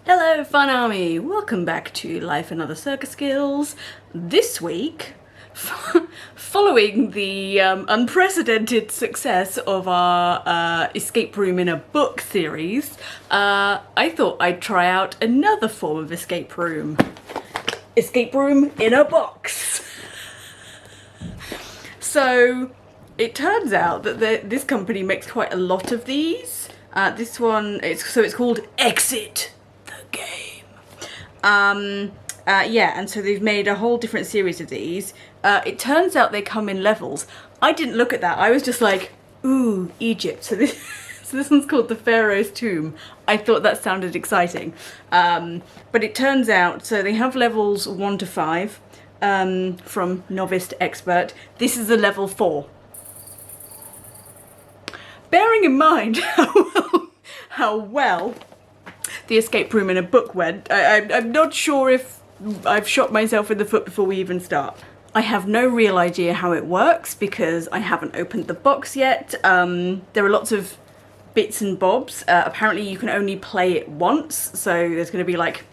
Hello Fun Army! Welcome back to Life and Other Circus Skills. This week, following the unprecedented success of our escape room in a book series, I thought I'd try out another form of escape room. Escape room in a box. So it turns out that this company makes quite a lot of these. This one, it's called Exit the Game. Yeah, and so they've made a whole different series of these. It turns out they come in levels. I didn't look at that. I was just like, ooh, Egypt. So this one's called the Pharaoh's Tomb. I thought that sounded exciting. But it turns out, so they have levels 1 to 5, from novice to expert. This is a level 4. Bearing in mind how well the escape room in a book went, I'm not sure if I've shot myself in the foot before we even start. I have no real idea how it works because I haven't opened the box yet. There are lots of bits and bobs. Apparently you can only play it once, so there's going to be like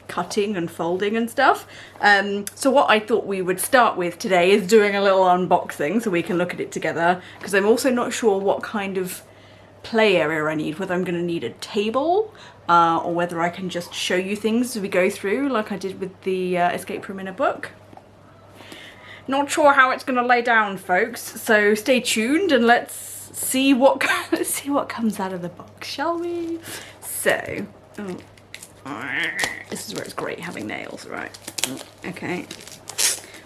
cutting and folding and stuff. So what I thought we would start with today is doing a little unboxing so we can look at it together, because I'm also not sure what kind of play area I need, whether I'm going to need a table or whether I can just show you things as we go through like I did with the escape room in a book. Not sure how it's going to lay down, folks, so stay tuned and let's see what comes out of the box, shall we? So, this is where it's great having nails, right? Okay.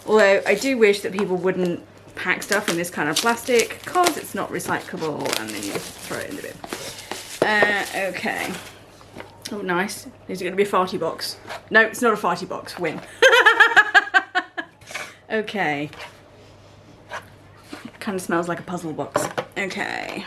Although I do wish that people wouldn't pack stuff in this kind of plastic because it's not recyclable and then you just throw it in the bin. Okay. Oh, nice. Is it going to be a farty box? No, it's not a farty box. Win. Okay. Kind of smells like a puzzle box. Okay.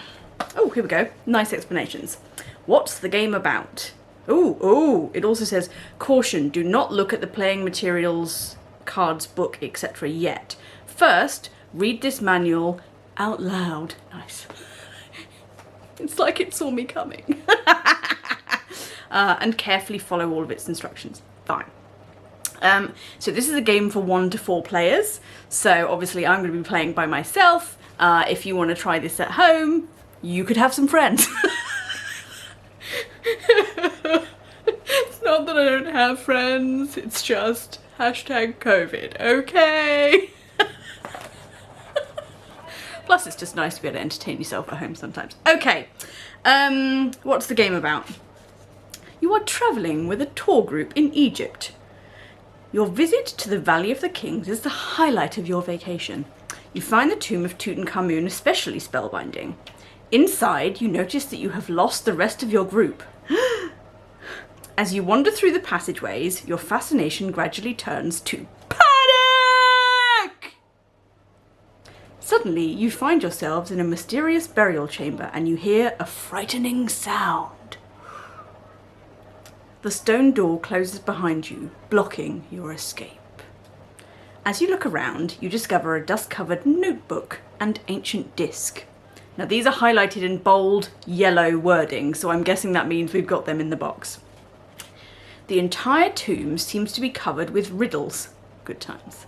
Oh, here we go. Nice explanations. What's the game about? Oh, it also says, caution, do not look at the playing materials, cards, book, etc. yet. First, read this manual out loud. Nice. It's like it saw me coming. And carefully follow all of its instructions. Fine. So this is a game for 1 to 4 players. So obviously I'm going to be playing by myself. If you want to try this at home, you could have some friends. It's not that I don't have friends, it's just #COVID, okay? Plus it's just nice to be able to entertain yourself at home sometimes. Okay, what's the game about? You are travelling with a tour group in Egypt. Your visit to the Valley of the Kings is the highlight of your vacation. You find the tomb of Tutankhamun especially spellbinding. Inside, you notice that you have lost the rest of your group. As you wander through the passageways, your fascination gradually turns to panic! Suddenly, you find yourselves in a mysterious burial chamber and you hear a frightening sound. The stone door closes behind you, blocking your escape. As you look around, you discover a dust-covered notebook and ancient disc. Now these are highlighted in bold yellow wording, so I'm guessing that means we've got them in the box. The entire tomb seems to be covered with riddles. Good times.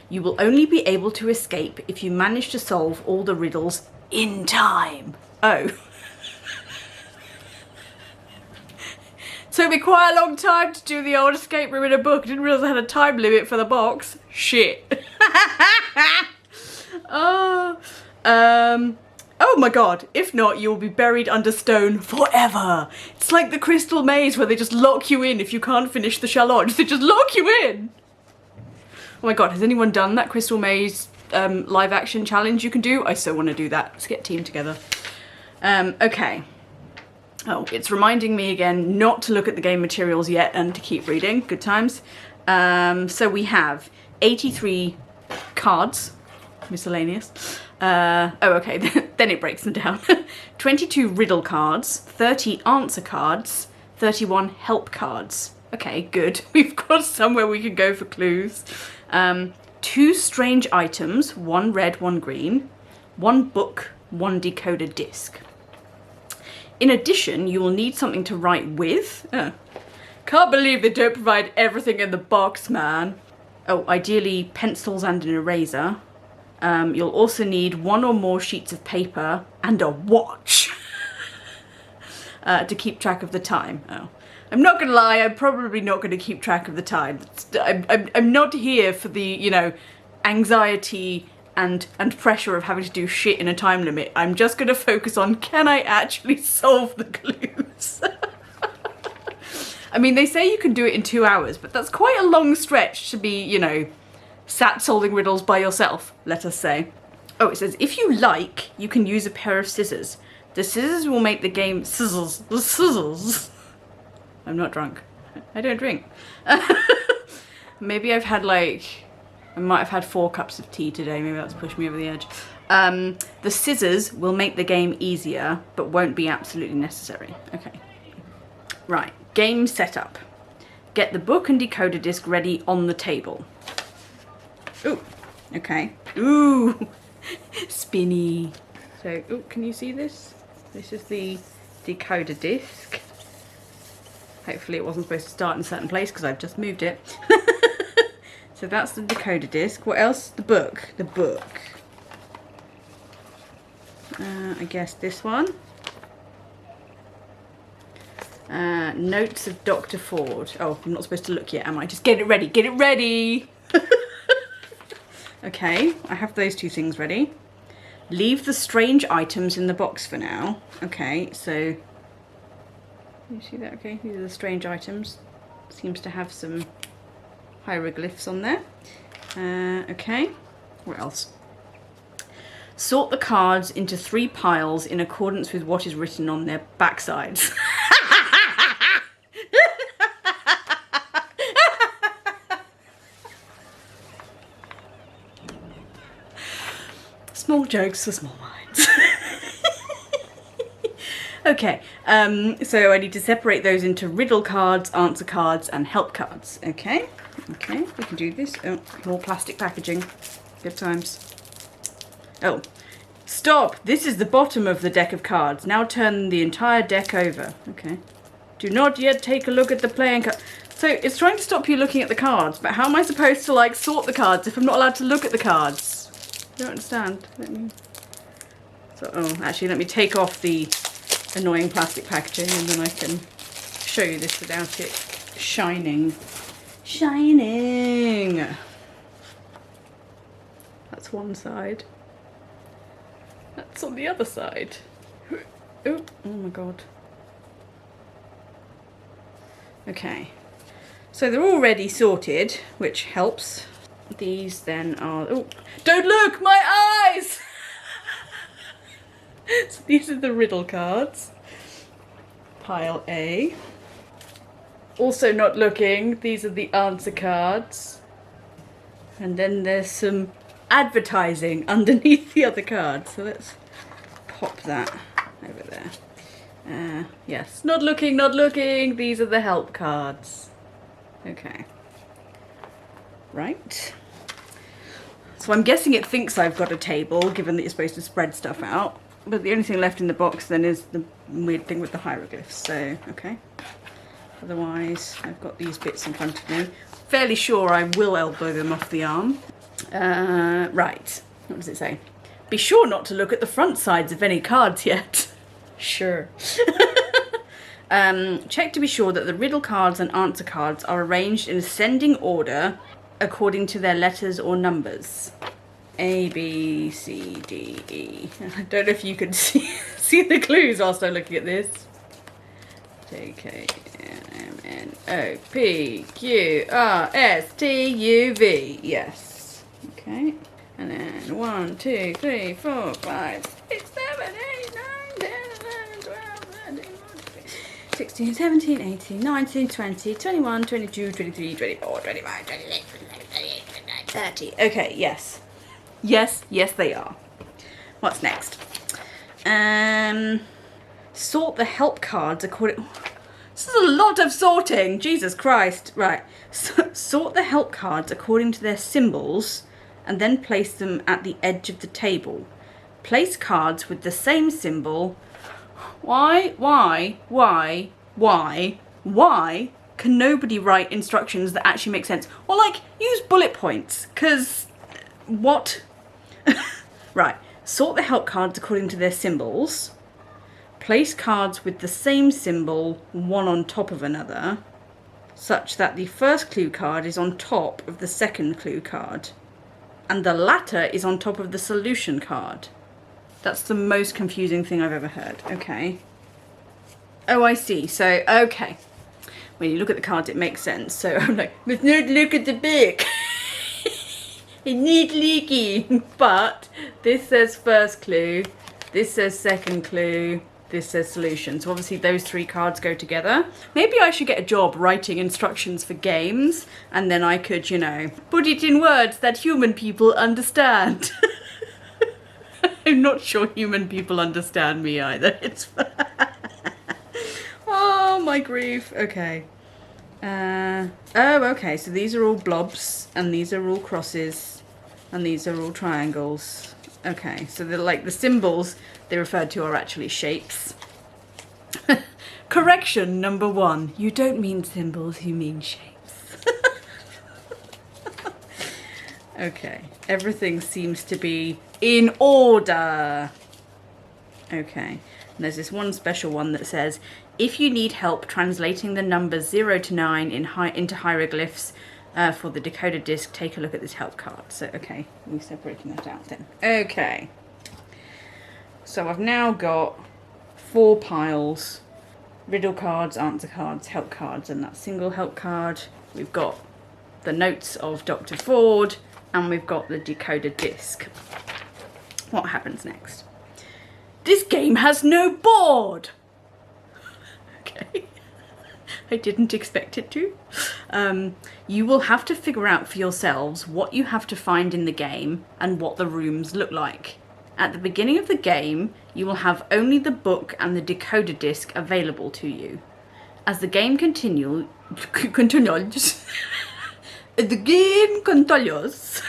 You will only be able to escape if you manage to solve all the riddles in time. Oh. So it'll be quite a long time to do the old escape room in a book. I didn't realise I had a time limit for the box. Shit. Oh my god, if not, you will be buried under stone forever. It's like the Crystal Maze where they just lock you in if you can't finish the challenge. They just lock you in. Oh my god, has anyone done that Crystal Maze live action challenge you can do? I so want to do that. Let's get a team together. Okay. Oh, it's reminding me again not to look at the game materials yet and to keep reading. Good times. So we have 83 cards. Miscellaneous. Oh, okay, then it breaks them down. 22 riddle cards, 30 answer cards, 31 help cards. Okay, good. We've got somewhere we can go for clues. 2 strange items, 1 red, 1 green, 1 book, 1 decoder disc. In addition, you will need something to write with. Can't believe they don't provide everything in the box, man. Oh, ideally pencils and an eraser. You'll also need 1 or more sheets of paper and a watch to keep track of the time. Oh, I'm not gonna lie, I'm probably not gonna keep track of the time. I'm not here for the, you know, anxiety and pressure of having to do shit in a time limit. I'm just gonna focus on, can I actually solve the clues? I mean, they say you can do it in 2 hours, but that's quite a long stretch to be, you know, sat solving riddles by yourself, let us say. Oh, it says, if you like, you can use a pair of scissors. The scissors will make the game scissors. The scissors. I'm not drunk. I don't drink. Maybe I've had I might have had 4 cups of tea today. Maybe that's pushed me over the edge. The scissors will make the game easier, but won't be absolutely necessary. Okay. Right, game setup. Get the book and decoder disc ready on the table. Ooh, okay. Ooh, spinny. So, ooh, can you see this? This is the decoder disc. Hopefully it wasn't supposed to start in a certain place because I've just moved it. So that's the decoder disc. What else? The book. The book. I guess this one. Notes of Dr. Ford. Oh, I'm not supposed to look yet, am I? Just get it ready. Get it ready. Okay, I have those 2 things ready. Leave the strange items in the box for now. Okay, so you see that? Okay, these are the strange items. Seems to have some hieroglyphs on there. Okay, what else? Sort the cards into 3 piles in accordance with what is written on their backsides. Small jokes for small minds. Okay, so I need to separate those into riddle cards, answer cards, and help cards. Okay, okay, we can do this. Oh, more plastic packaging. Good times. Oh, stop! This is the bottom of the deck of cards. Now turn the entire deck over. Okay. Do not yet take a look at the playing card. So it's trying to stop you looking at the cards, but how am I supposed to, like, sort the cards if I'm not allowed to look at the cards? I don't understand. Let me... So, oh, actually, let me take off the annoying plastic packaging and then I can show you this without it shining. Shining! That's one side. That's on the other side. Oh, oh my god. Okay. So they're already sorted, which helps. These then are... Oh, don't look! My eyes! So these are the riddle cards. Pile A. Also not looking, these are the answer cards. And then there's some advertising underneath the other cards. So let's pop that over there. Yes, not looking, not looking. These are the help cards. Okay. Right. So I'm guessing it thinks I've got a table, given that you're supposed to spread stuff out. But the only thing left in the box then is the weird thing with the hieroglyphs. So, okay. Otherwise, I've got these bits in front of me. Fairly sure I will elbow them off the arm. Right. What does it say? Be sure not to look at the front sides of any cards yet. Sure. Check to be sure that the riddle cards and answer cards are arranged in ascending order according to their letters or numbers. A, B, C, D, E. I don't know if you can see the clues whilst I'm looking at this. J, K, L, M, N, O, P, Q, R, S, T, U, V. Yes. Okay. And then 1, 2, 3, 4, 5, 6, 7, 8, 9, 10, 11, 12, 13, 14, 16, 17, 18, 19, 20, 21, 22, 23, 24, 25, 26, 27, 28, 29, 30. Okay, yes. Yes, yes they are. What's next? Sort the help cards according... This is a lot of sorting. Jesus Christ. Right. Sort the help cards according to their symbols and then place them at the edge of the table. Place cards with the same symbol. Why? can nobody write instructions that actually make sense? Or like, use bullet points, because what? Right, sort the help cards according to their symbols. Place cards with the same symbol, one on top of another, such that the first clue card is on top of the second clue card, and the latter is on top of the solution card. That's the most confusing thing I've ever heard. Okay. Oh, I see. So, okay. When you look at the cards, it makes sense. So I'm like, let's not look at the back. It needs leaking. But this says first clue, this says second clue, this says solution. So obviously those three cards go together. Maybe I should get a job writing instructions for games, and then I could, you know, put it in words that human people understand. I'm not sure human people understand me either. It's oh my grief. Okay. Oh, okay. So these are all blobs, and these are all crosses, and these are all triangles. Okay. So they're like the symbols they referred to are actually shapes. Correction number 1. You don't mean symbols, you mean shapes. Okay. Everything seems to be in order. Okay. And there's this one special one that says, if you need help translating the numbers 0 to 9 into hieroglyphs for the decoder disc, take a look at this help card. So, okay, we're separating that out then. Okay. So I've now got 4 piles. Riddle cards, answer cards, help cards, and that single help card. We've got the notes of Dr. Ford, and we've got the decoder disc. What happens next? This game has no board! Okay. I didn't expect it to. You will have to figure out for yourselves what you have to find in the game and what the rooms look like. At the beginning of the game, you will have only the book and the decoder disc available to you. As the game continues, the game continues.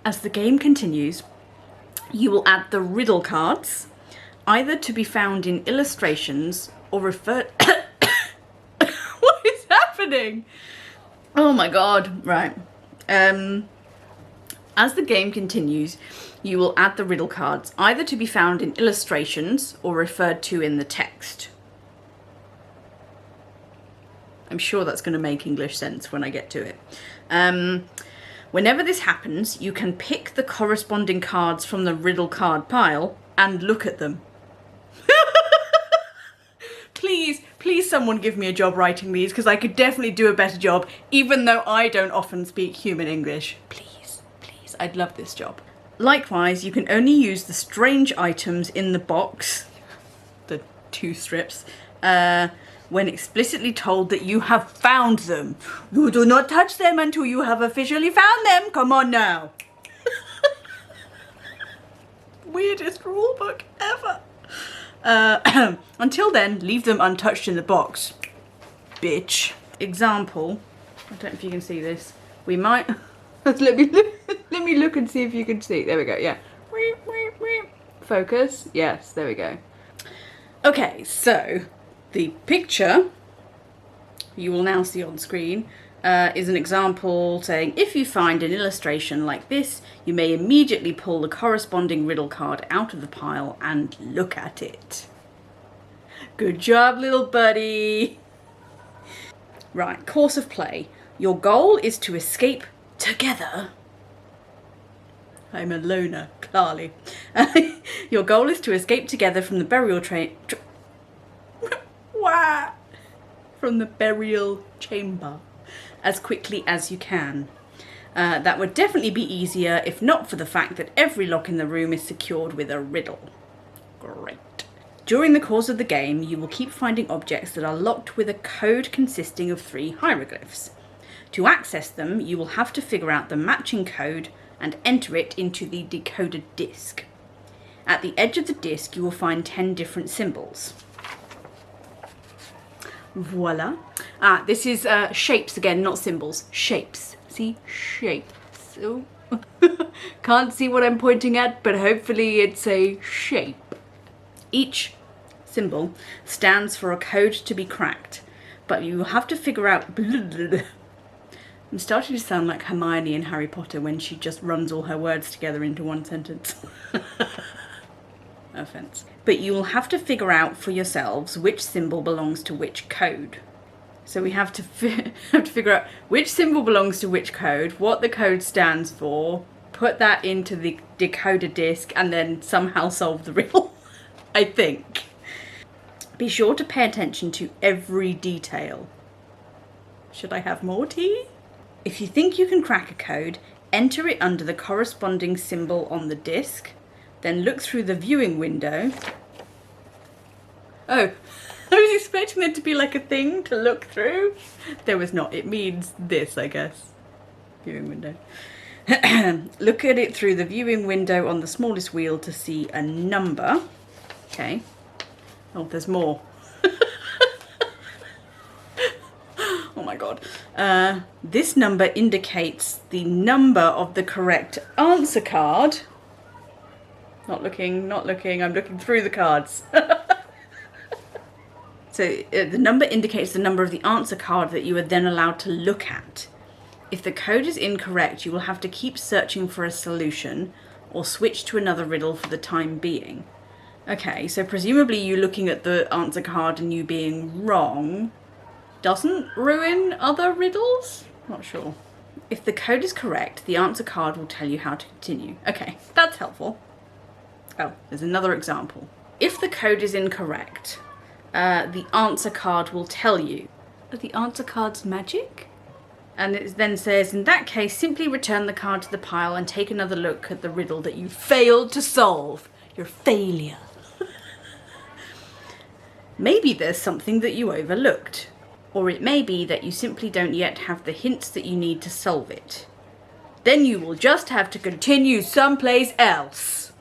As the game continues, you will add the riddle cards, either to be found in illustrations or referred... What is happening? Oh my god, right. As the game continues, you will add the riddle cards, either to be found in illustrations or referred to in the text. I'm sure that's going to make English sense when I get to it. Whenever this happens, you can pick the corresponding cards from the riddle card pile and look at them. Please someone give me a job writing these, because I could definitely do a better job, even though I don't often speak human English. Please, I'd love this job. Likewise, you can only use the strange items in the box, the 2 strips, when explicitly told that you have found them. You do not touch them until you have officially found them. Come on now. Weirdest rulebook ever. Until then, leave them untouched in the box. Bitch. Example. I don't know if you can see this. We might... let me look and see if you can see. There we go, yeah. Focus. Yes, there we go. Okay, so the picture you will now see on screen is an example saying, if you find an illustration like this, you may immediately pull the corresponding riddle card out of the pile and look at it. Good job, little buddy. Right, course of play. Your goal is to escape together. I'm a loner, clearly. Your goal is to escape together from the burial from the burial chamber as quickly as you can. That would definitely be easier if not for the fact that every lock in the room is secured with a riddle. Great. During the course of the game, you will keep finding objects that are locked with a code consisting of 3 hieroglyphs. To access them, you will have to figure out the matching code and enter it into the decoded disc. At the edge of the disc, you will find 10 different symbols. Voila. This is shapes again, not symbols. Shapes. See? Shapes. Oh. Can't see what I'm pointing at, but hopefully it's a shape. Each symbol stands for a code to be cracked, but you will have to figure out... I'm starting to sound like Hermione in Harry Potter when she just runs all her words together into one sentence. No offense. But you will have to figure out for yourselves which symbol belongs to which code. So we have to figure out which symbol belongs to which code, what the code stands for, put that into the decoder disc, and then somehow solve the riddle, I think. Be sure to pay attention to every detail. Should I have more tea? If you think you can crack a code, enter it under the corresponding symbol on the disc, then look through the viewing window. Oh, I was expecting there to be like a thing to look through. There was not. It means this, I guess. Viewing window. Look at it through the viewing window on the smallest wheel to see a number. Okay. Oh, there's more. Oh my god. This number indicates the number of the correct answer card. Not looking, I'm looking through the cards. So the number indicates the number of the answer card that you are then allowed to look at. If the code is incorrect, you will have to keep searching for a solution or switch to another riddle for the time being. Okay, so presumably you looking at the answer card and you being wrong doesn't ruin other riddles? Not sure. If the code is correct, the answer card will tell you how to continue. Okay, that's helpful. Oh, there's another example. If the code is incorrect, the answer card will tell you. Are the answer cards magic? And it then says, in that case, simply return the card to the pile and take another look at the riddle that you failed to solve. Your failure. Maybe there's something that you overlooked. Or it may be that you simply don't yet have the hints that you need to solve it. Then you will just have to continue someplace else.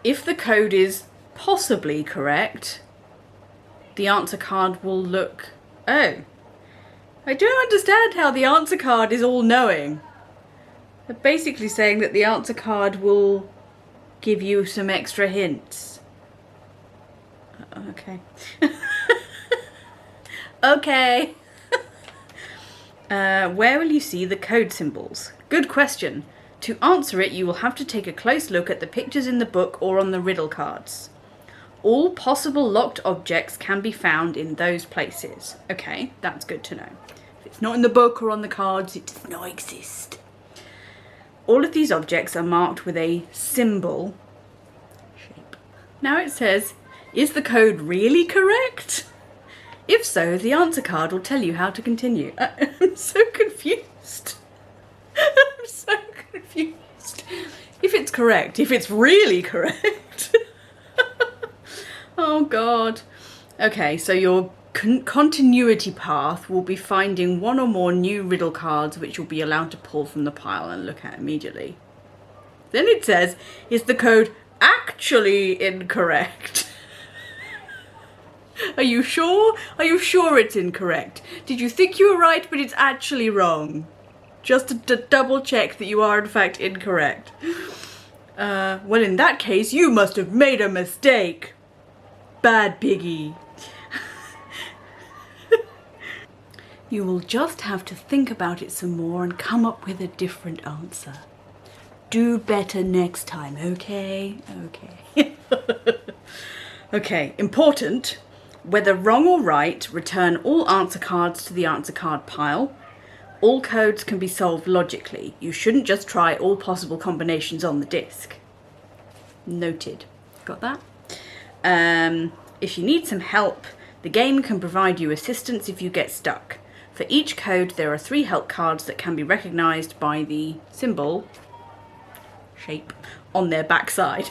If the code is possibly correct, the answer card will look... Oh, I don't understand how the answer card is all-knowing. They're basically saying that the answer card will give you some extra hints. Okay. Okay. Where will you see the code symbols? Good question. To answer it, you will have to take a close look at the pictures in the book or on the riddle cards. All possible locked objects can be found in those places. Okay, that's good to know. If it's not in the book or on the cards, it does not exist. All of these objects are marked with a symbol shape. Now it says, is the code really correct? If so, the answer card will tell you how to continue. I'm so confused. I'm so confused. If it's correct, if it's really correct. Oh god. Okay, so your continuity path will be finding one or more new riddle cards which you'll be allowed to pull from the pile and look at immediately. Then it says, is the code actually incorrect? Are you sure? Are you sure it's incorrect? Did you think you were right, but it's actually wrong? Just to double check that you are in fact incorrect. Well, in that case, you must have made a mistake. Bad piggy. You will just have to think about it some more and come up with a different answer. Do better next time, okay? Okay. Okay, important. Whether wrong or right, return all answer cards to the answer card pile. All codes can be solved logically. You shouldn't just try all possible combinations on the disc. Noted. Got that? If you need some help, the game can provide you assistance if you get stuck. For each code, there are 3 help cards that can be recognised by the symbol shape on their backside.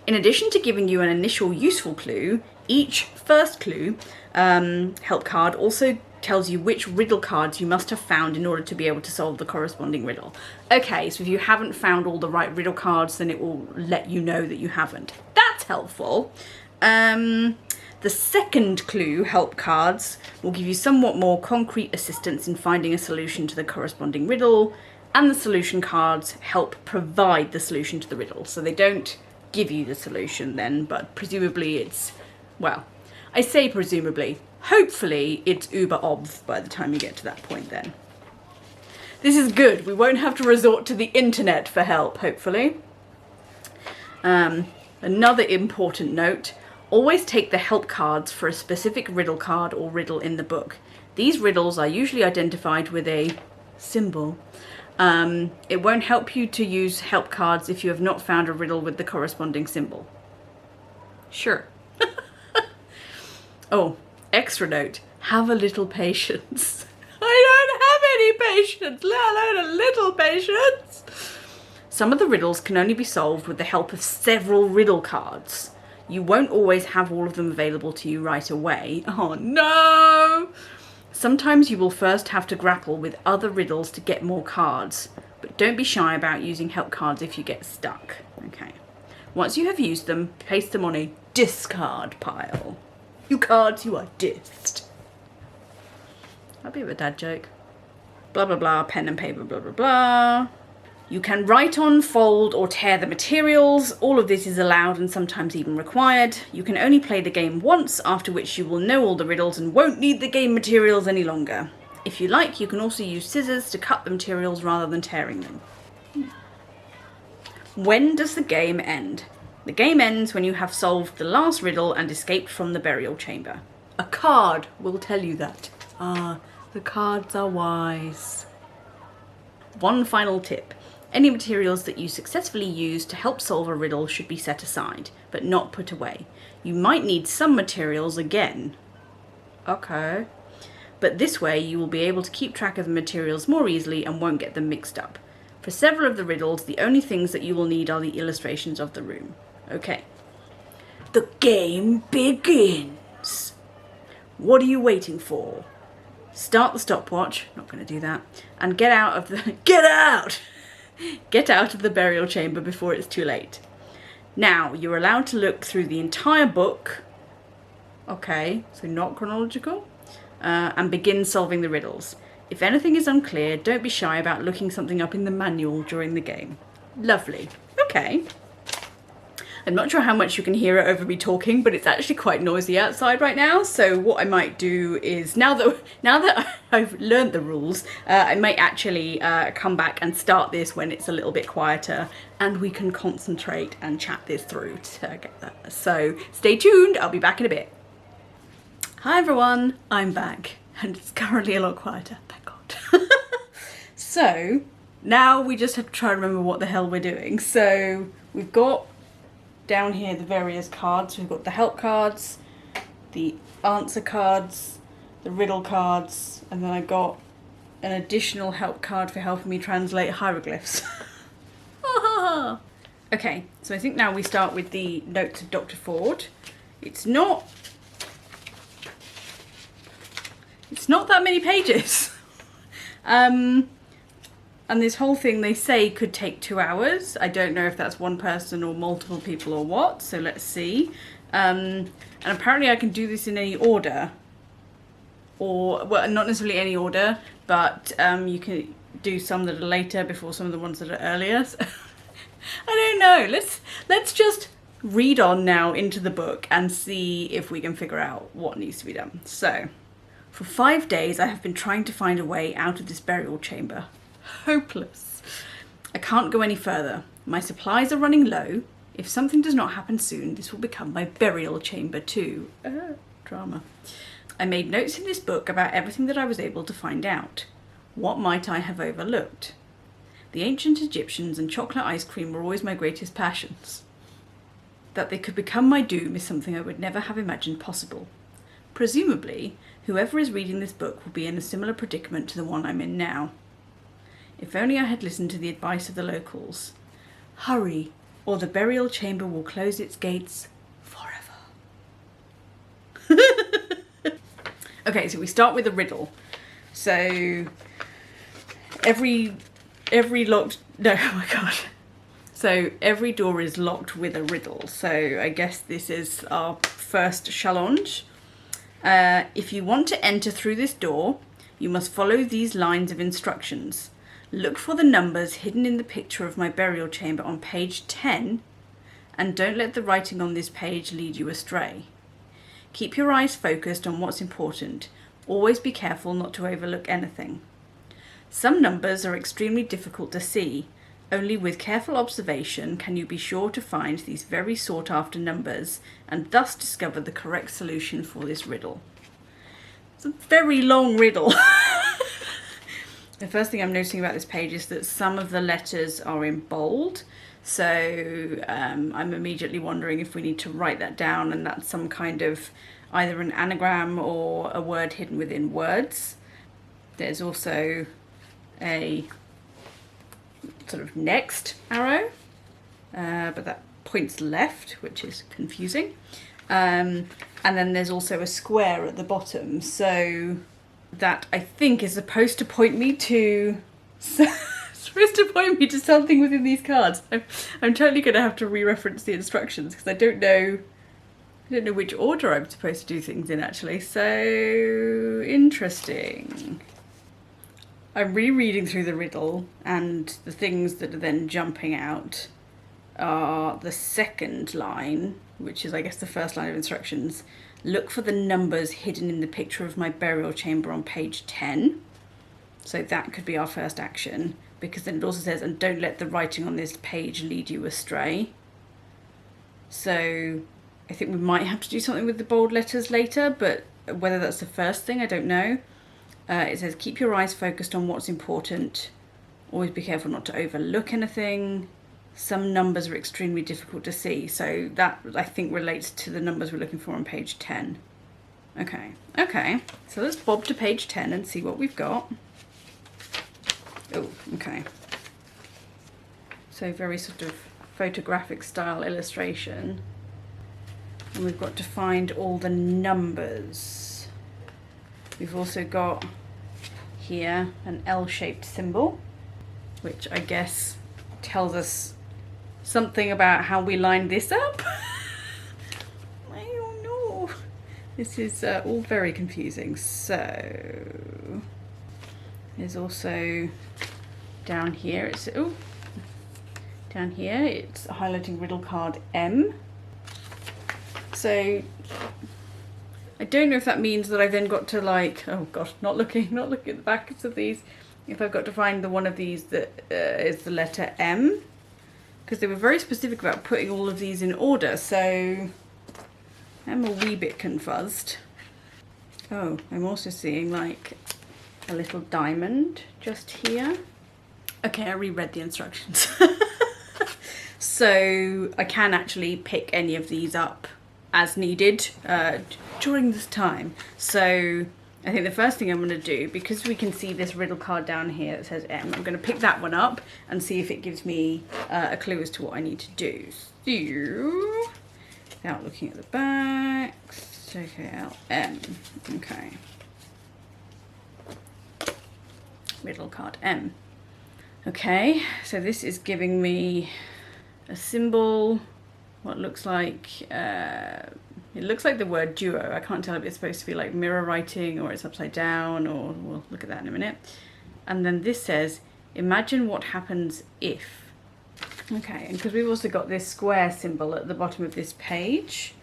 In addition to giving you an initial useful clue, each first clue help card also tells you which riddle cards you must have found in order to be able to solve the corresponding riddle. Okay, so if you haven't found all the right riddle cards, then it will let you know that you haven't. That's helpful. The second clue, help cards, will give you somewhat more concrete assistance in finding a solution to the corresponding riddle, and the solution cards help provide the solution to the riddle. So they don't give you the solution then, but presumably it's, well, I say presumably, hopefully it's uber obv by the time you get to that point then. This is good, we won't have to resort to the internet for help, hopefully. Another important note, always take the help cards for a specific riddle card or riddle in the book. These riddles are usually identified with a symbol. It won't help you to use help cards if you have not found a riddle with the corresponding symbol. Sure. Oh, extra note, have a little patience. I don't have any patience, let alone a little patience. Some of the riddles can only be solved with the help of several riddle cards. You won't always have all of them available to you right away. Oh no! Sometimes you will first have to grapple with other riddles to get more cards, but don't be shy about using help cards if you get stuck. Okay. Once you have used them, place them on a discard pile. You cards, you are dissed. That'd be a dad joke. Blah blah blah, pen and paper, blah blah blah. You can write on, fold, or tear the materials. All of this is allowed and sometimes even required. You can only play the game once, after which you will know all the riddles and won't need the game materials any longer. If you like, you can also use scissors to cut the materials rather than tearing them. When does the game end? The game ends when you have solved the last riddle and escaped from the burial chamber. A card will tell you that. Ah, the cards are wise. One final tip. Any materials that you successfully use to help solve a riddle should be set aside, but not put away. You might need some materials again. Okay. But this way you will be able to keep track of the materials more easily and won't get them mixed up. For several of the riddles, the only things that you will need are the illustrations of the room. Okay. The game begins. What are you waiting for? Start the stopwatch, not going to do that, and get out of the... Get out! Get out of the burial chamber before it's too late. Now, you're allowed to look through the entire book. Okay, so not chronological. And begin solving the riddles. If anything is unclear, don't be shy about looking something up in the manual during the game. Lovely. Okay. I'm not sure how much you can hear it over me talking, but it's actually quite noisy outside right now. So what I might do is, now that I've learned the rules, I might actually come back and start this when it's a little bit quieter and we can concentrate and chat this through to get that. So stay tuned, I'll be back in a bit. Hi everyone, I'm back and it's currently a lot quieter, thank God. So now we just have to try and remember what the hell we're doing. So we've got down here the various cards. We've got the help cards, the answer cards, the riddle cards, and then I got an additional help card for helping me translate hieroglyphs. Okay, so I think now we start with the notes of Dr. Ford. It's not that many pages. And this whole thing, they say, could take 2 hours. I don't know if that's one person or multiple people or what, so let's see. And apparently I can do this in any order. Or, well, not necessarily any order, but you can do some that are later before some of the ones that are earlier. So I don't know. Let's just read on now into the book and see if we can figure out what needs to be done. So, for 5 days I have been trying to find a way out of this burial chamber. Hopeless. I can't go any further. My supplies are running low. If something does not happen soon, this will become my burial chamber too. Drama. I made notes in this book about everything that I was able to find out. What might I have overlooked? The ancient Egyptians and chocolate ice cream were always my greatest passions. That they could become my doom is something I would never have imagined possible. Presumably, whoever is reading this book will be in a similar predicament to the one I'm in now. If only I had listened to the advice of the locals. Hurry, or the burial chamber will close its gates forever. Okay, so we start with a riddle. So every locked, no, oh my god. So every door is locked with a riddle. So I guess this is our first challenge. If you want to enter through this door, you must follow these lines of instructions. Look for the numbers hidden in the picture of my burial chamber on page 10, and don't let the writing on this page lead you astray. Keep your eyes focused on what's important. Always be careful not to overlook anything. Some numbers are extremely difficult to see. Only with careful observation can you be sure to find these very sought-after numbers and thus discover the correct solution for this riddle. It's a very long riddle. The first thing I'm noticing about this page is that some of the letters are in bold. So I'm immediately wondering if we need to write that down, and that's some kind of either an anagram or a word hidden within words. There's also a sort of next arrow, but that points left, which is confusing. And then there's also a square at the bottom. So that I think is supposed to point me to something within these cards. I'm totally going to have to re-reference the instructions because I don't know which order I'm supposed to do things in actually. So interesting. I'm rereading through the riddle, and the things that are then jumping out are the second line, which is I guess the first line of instructions. Look for the numbers hidden in the picture of my burial chamber on page 10. So that could be our first action, because then it also says, and don't let the writing on this page lead you astray. So I think we might have to do something with the bold letters later, but whether that's the first thing, I don't know. It says, keep your eyes focused on what's important. Always be careful not to overlook anything. Some numbers are extremely difficult to see. So that, I think, relates to the numbers we're looking for on page 10. Okay. So let's bob to page 10 and see what we've got. Oh, okay. So very sort of photographic style illustration. And we've got to find all the numbers. We've also got here an L-shaped symbol, which I guess tells us something about how we line this up. I don't know. This is all very confusing. So there's also down here, it's highlighting riddle card M. So I don't know if that means that I've then got to, like, oh gosh, not looking at the backs of these, if I've got to find the one of these that is the letter M, because they were very specific about putting all of these in order, so I'm a wee bit confused. Oh, I'm also seeing like a little diamond just here. Okay, I reread the instructions. So I can actually pick any of these up as needed during this time. So I think the first thing I'm going to do, because we can see this riddle card down here that says M, I'm going to pick that one up and see if it gives me a clue as to what I need to do. So, without looking at the backs, JKLM. Okay. Riddle card M. Okay, so this is giving me a symbol. What looks like, it looks like the word duo. I can't tell if it's supposed to be like mirror writing or it's upside down, or we'll look at that in a minute. And then this says, imagine what happens if. Okay, and because we've also got this square symbol at the bottom of this page,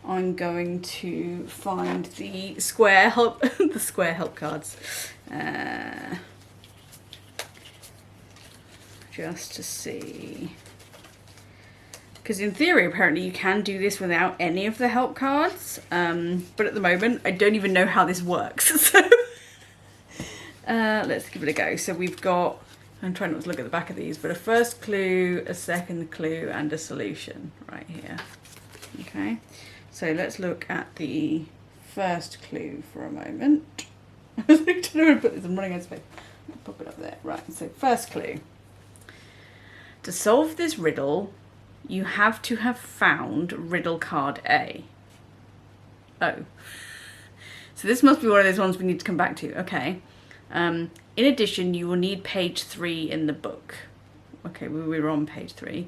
I'm going to find the square help, the square help cards. Just to see. Because in theory, apparently, you can do this without any of the help cards. But at the moment, I don't even know how this works. So let's give it a go. So we've got, I'm trying not to look at the back of these, but a first clue, a second clue, and a solution right here. Okay, so let's look at the first clue for a moment. I don't know where to put this, I'm running out of space. Pop it up there. Right, so first clue. To solve this riddle, you have to have found riddle card A. Oh. So this must be one of those ones we need to come back to. Okay. In addition, you will need page 3 in the book. Okay, we were on page 3.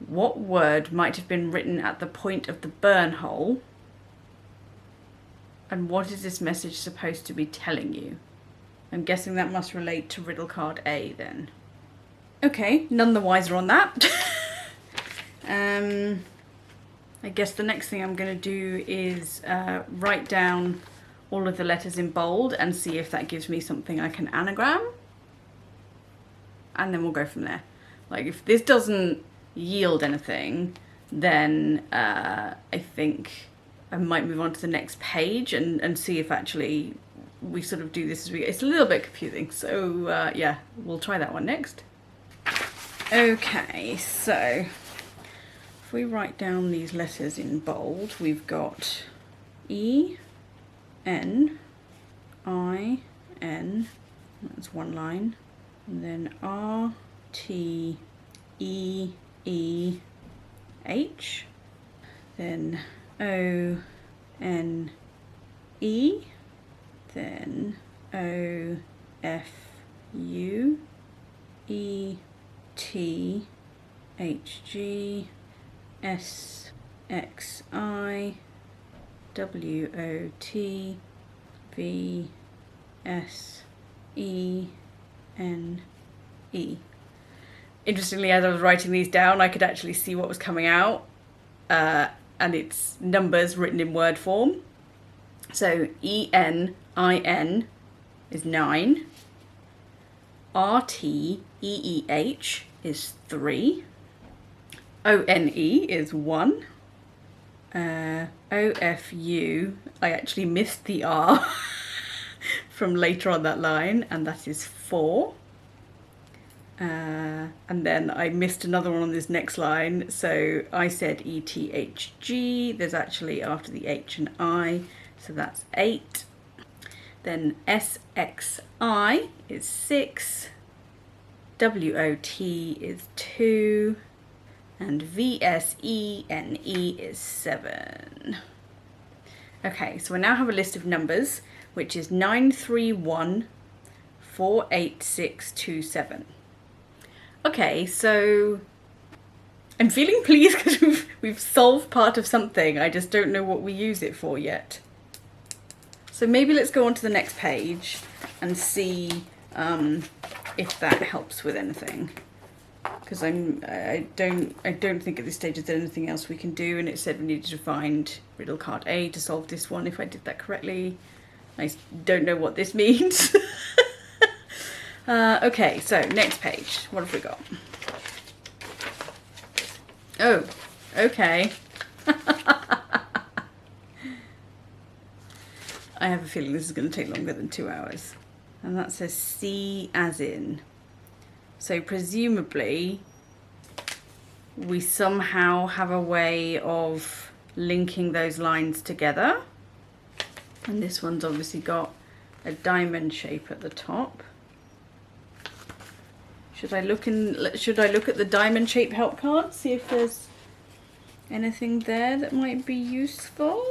What word might have been written at the point of the burn hole And what is this message supposed to be telling you? I'm guessing that must relate to riddle card A then. Okay, none the wiser on that. I guess the next thing I'm going to do is write down all of the letters in bold and see if that gives me something I can anagram. And then we'll go from there. Like, if this doesn't yield anything, then I think I might move on to the next page and see if actually we sort of do this as we go. It's a little bit confusing, so yeah, we'll try that one next. Okay, so if we write down these letters in bold, we've got E, N, I, N, that's one line, and then R, T, E, E, H, then O, N, E, then O, F, U, E, T, H, G, S, X, I, W, O, T, V, S, E, N, E. Interestingly, as I was writing these down, I could actually see what was coming out, and it's numbers written in word form. So E-N-I-N is 9, R-T-E-E-H is 3, O-N-E is 1, O-F-U, I actually missed the R from later on that line, and that is 4. And then I missed another one on this next line, so I said E-T-H-G, there's actually after the H and I, so that's 8. Then S-X-I is 6, W-O-T is 2, and V-S-E-N-E is 7. Okay, so I now have a list of numbers, which is 931-48627. Okay, so I'm feeling pleased because we've solved part of something. I just don't know what we use it for yet. So maybe let's go on to the next page and see if that helps with anything. Because I don't think at this stage is there anything else we can do, and it said we needed to find riddle card A to solve this one if I did that correctly. I don't know what this means. Okay, so next page. What have we got? Oh, okay. I have a feeling this is going to take longer than 2 hours. And that says C as in. So presumably we somehow have a way of linking those lines together. And this one's obviously got a diamond shape at the top. Should I look at the diamond shape help card, see if there's anything there that might be useful?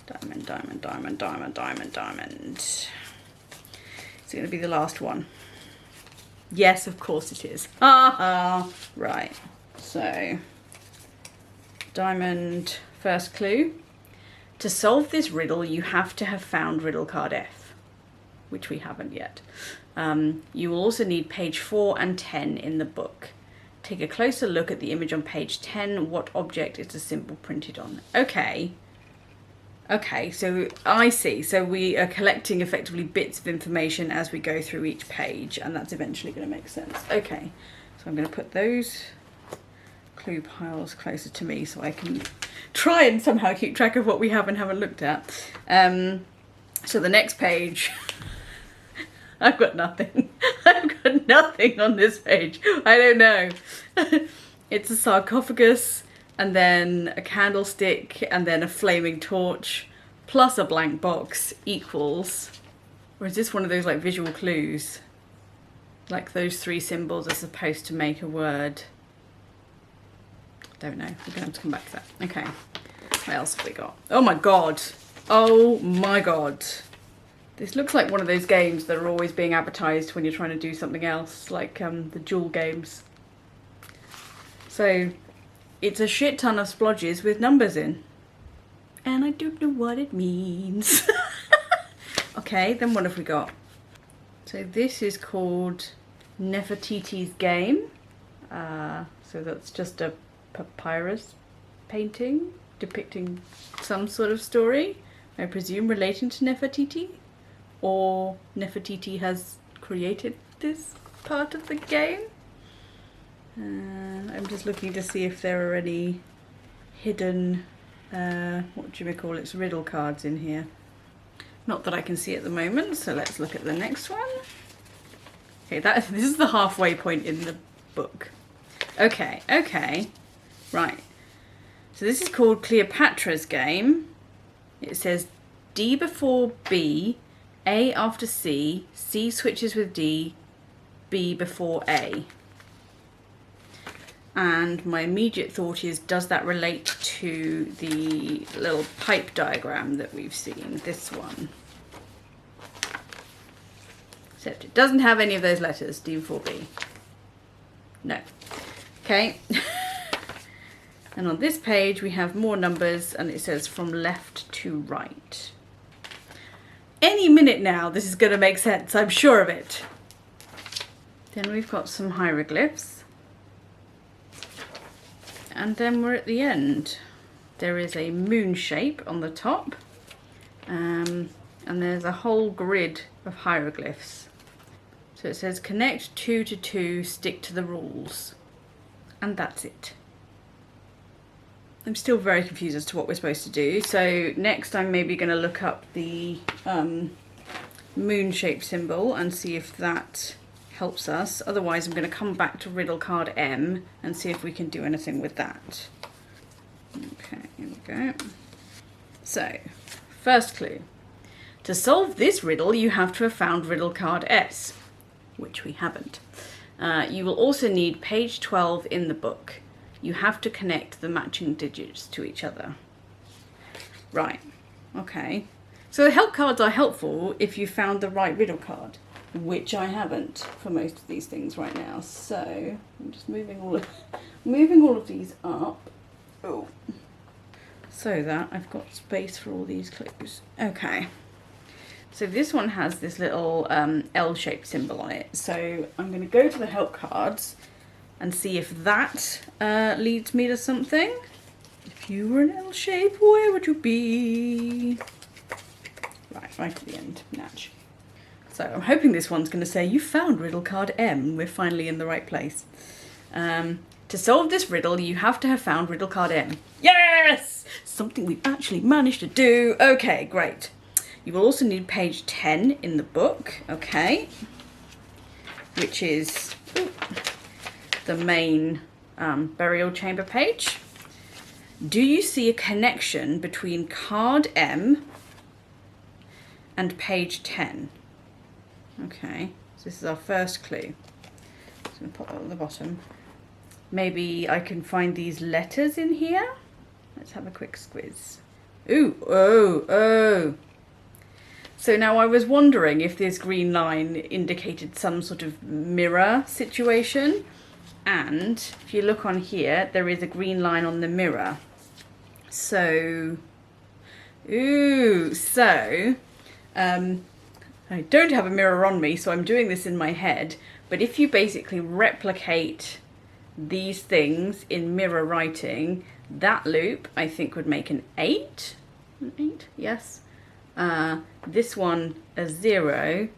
Diamond, diamond, diamond, diamond, diamond, diamond. It's going to be the last one. Yes, of course it is. Right. So, diamond, first clue. To solve this riddle, you have to have found riddle card F, which we haven't yet. You will also need page 4 and 10 in the book. Take a closer look at the image on page 10. What object is the symbol printed on? Okay. Okay, so I see. So we are collecting effectively bits of information as we go through each page, and that's eventually going to make sense. Okay, so I'm going to put those clue piles closer to me so I can try and somehow keep track of what we have and haven't looked at. So the next page... I've got nothing. I've got nothing on this page. I don't know. It's a sarcophagus, and then a candlestick, and then a flaming torch, plus a blank box equals... Or is this one of those like visual clues? Like those 3 symbols are supposed to make a word. Don't know. We're going to have to come back to that. Okay. What else have we got? Oh my god. Oh my god. This looks like one of those games that are always being advertised when you're trying to do something else, like the Jewel games. So, it's a shit ton of splodges with numbers in. and I don't know what it means. Okay, then what have we got? So this is called Nefertiti's Game. So that's just a papyrus painting depicting some sort of story, I presume relating to Nefertiti, or Nefertiti has created this part of the game. I'm just looking to see if there are any hidden, what do you call it, riddle cards in here. Not that I can see at the moment, so let's look at the next one. Okay, this is the halfway point in the book. Okay, right. So this is called Cleopatra's Game. It says D before B, A after C, C switches with D, B before A. And my immediate thought is, does that relate to the little pipe diagram that we've seen, this one? Except it doesn't have any of those letters, D before B. No. Okay. And on this page we have more numbers and it says from left to right. Any minute now this is going to make sense, I'm sure of it. Then we've got some hieroglyphs. And then we're at the end. There is a moon shape on the top. And there's a whole grid of hieroglyphs. So it says connect 2 to 2, stick to the rules. And that's it. I'm still very confused as to what we're supposed to do. So next I'm maybe going to look up the moon shape symbol and see if that helps us. Otherwise I'm going to come back to riddle card M and see if we can do anything with that. Okay, here we go. So, first clue. To solve this riddle you have to have found riddle card S, which we haven't. You will also need page 12 in the book. You have to connect the matching digits to each other. Right, okay. So the help cards are helpful if you found the right riddle card, which I haven't for most of these things right now. So I'm just moving all of these up. Oh. So that I've got space for all these clues. Okay. So this one has this little L-shaped symbol on it. So I'm going to go to the help cards and see if that leads me to something. If you were an L shape, where would you be? Right at the end, natch. So I'm hoping this one's going to say, you found riddle card M. We're finally in the right place. To solve this riddle, you have to have found riddle card M. Yes! Something we've actually managed to do. Okay, great. You will also need page 10 in the book, okay? Which is the main burial chamber page. Do you see a connection between card M and page 10? Okay, so this is our first clue. So I'm going to put that on the bottom. Maybe I can find these letters in here. Let's have a quick squiz. Ooh, oh. So now I was wondering if this green line indicated some sort of mirror situation. And if you look on here, there is a green line on the mirror. So, I don't have a mirror on me, so I'm doing this in my head. But if you basically replicate these things in mirror writing, that loop I think would make an 8. An 8, yes. This one a 0,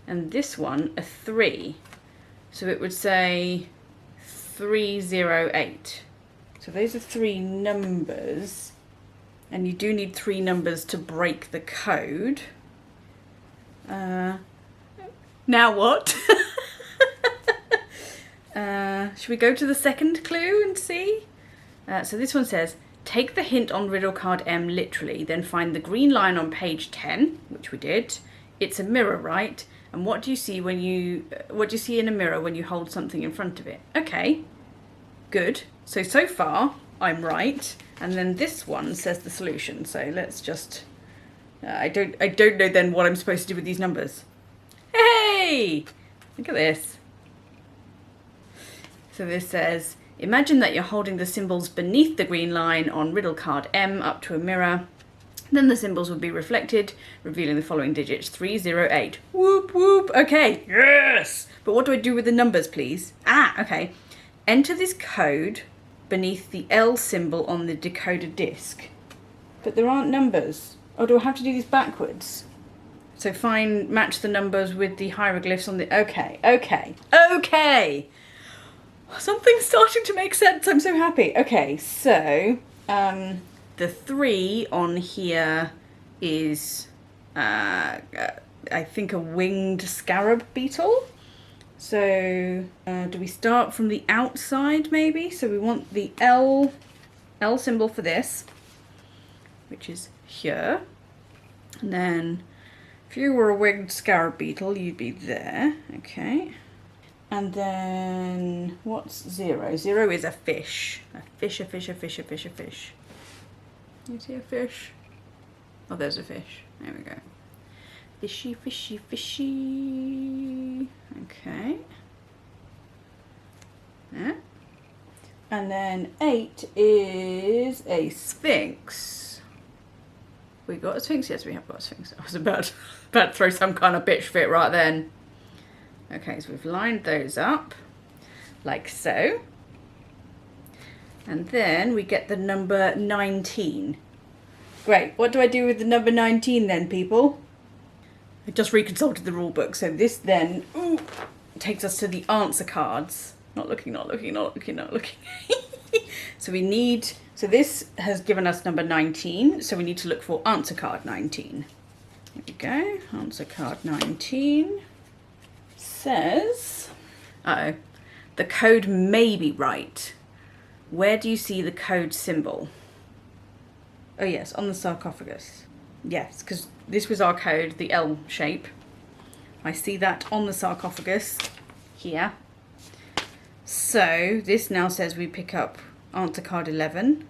and this one a 3. So it would say 308. So those are 3 numbers, and you do need 3 numbers to break the code. Now what? Should we go to the second clue and see? So this one says, take the hint on riddle card M literally, then find the green line on page 10, which we did. It's a mirror, right? And what do you see in a mirror when you hold something in front of it? Okay, good. So far I'm right. And then this one says the solution. So let's just, I don't know then what I'm supposed to do with these numbers. Hey, look at this. So this says, imagine that you're holding the symbols beneath the green line on riddle card M up to a mirror. Then the symbols will be reflected, revealing the following digits: 308. Whoop whoop. Okay, yes! But what do I do with the numbers, please? Okay. Enter this code beneath the L symbol on the decoder disc. But there aren't numbers. Oh, do I have to do these backwards? So match the numbers with the hieroglyphs on the... Okay. Something's starting to make sense. I'm so happy. Okay, so the 3 on here is, I think, a winged scarab beetle. So do we start from the outside maybe? So we want the L symbol for this, which is here. And then if you were a winged scarab beetle, you'd be there. Okay. And then what's 0? 0 is a fish. A fish. You see a fish? Oh, there's a fish. There we go. Fishy. Okay. Yeah. And then 8 is a sphinx. We got a sphinx? Yes, we have got a sphinx. I was about to throw some kind of bitch fit right then. Okay, so we've lined those up like so. And then we get the number 19. Great. What do I do with the number 19 then, people? I just reconsulted the rule book, so this then takes us to the answer cards. Not looking. So this has given us number 19, so we need to look for answer card 19. Here we go. Answer card 19 says, the code may be right. Where do you see the code symbol? Oh yes, on the sarcophagus. Yes, because this was our code, the L shape. I see that on the sarcophagus here. So this now says we pick up answer card 11.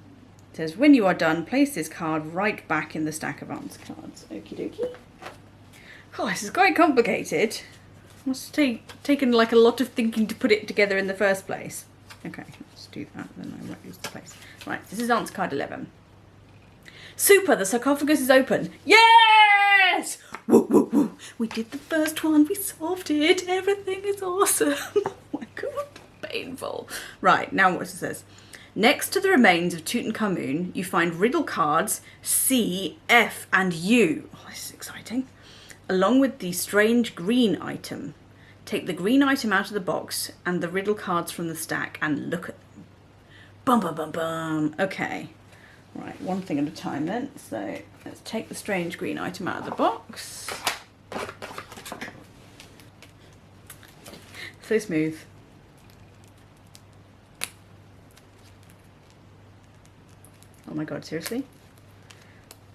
It says, when you are done, place this card right back in the stack of answer cards. Okie dokie. Oh, this is quite complicated. Must have taken like a lot of thinking to put it together in the first place. Okay, let's do that, then I won't lose the place. Right, this is answer card 11. Super, the sarcophagus is open. Yes! Woo, woo, woo. We did the first one, we solved it, everything is awesome. Oh my god, painful. Right, now what it says. Next to the remains of Tutankhamun, you find riddle cards C, F, and U. Oh, this is exciting. Along with the strange green item. Take the green item out of the box and the riddle cards from the stack and look at them. Bum, bum, bum, bum. Okay. Right, one thing at a time then. So let's take the strange green item out of the box. So smooth. Oh my god, seriously?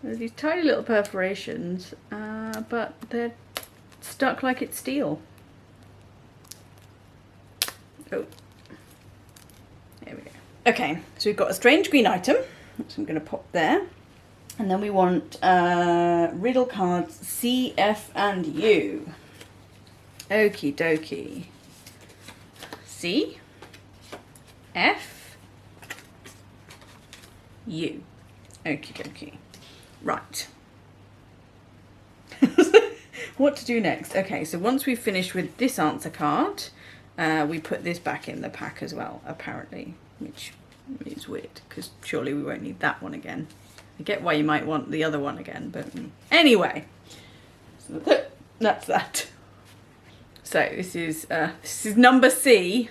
There's these tiny little perforations, but they're stuck like it's steel. Oh, there we go. Okay, so we've got a strange green item, which I'm going to pop there. And then we want riddle cards C, F, and U. Okie dokie. C, F, U. Okie dokie. Right. What to do next? Okay, so once we've finished with this answer card, we put this back in the pack as well, apparently, which is weird, because surely we won't need that one again. I get why you might want the other one again, but anyway, so that's that. So this is number C.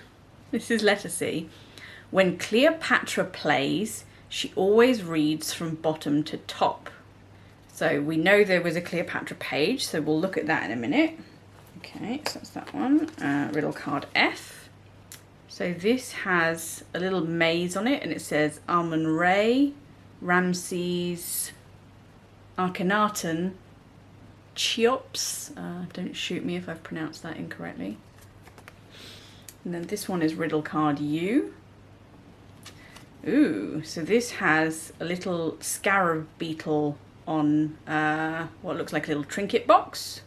This is letter C. When Cleopatra plays, she always reads from bottom to top. So we know there was a Cleopatra page, so we'll look at that in a minute. Okay, so that's that one. Riddle card F. So this has a little maze on it, and it says Amun-Re, Ramses, Akhenaten, Cheops. Don't shoot me if I've pronounced that incorrectly. And then this one is riddle card U. Ooh, so this has a little scarab beetle on what looks like a little trinket box,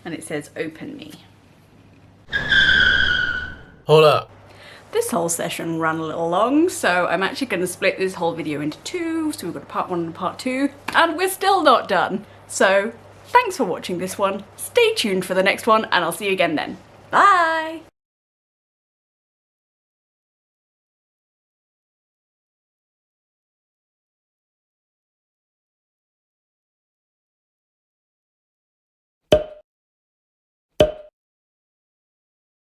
and it says open me. Hold up. This whole session ran a little long, so I'm actually going to split this whole video into two. So we've got a part 1 and a part 2. and we're still not done. So thanks for watching this one, stay tuned for the next one, and I'll see you again then.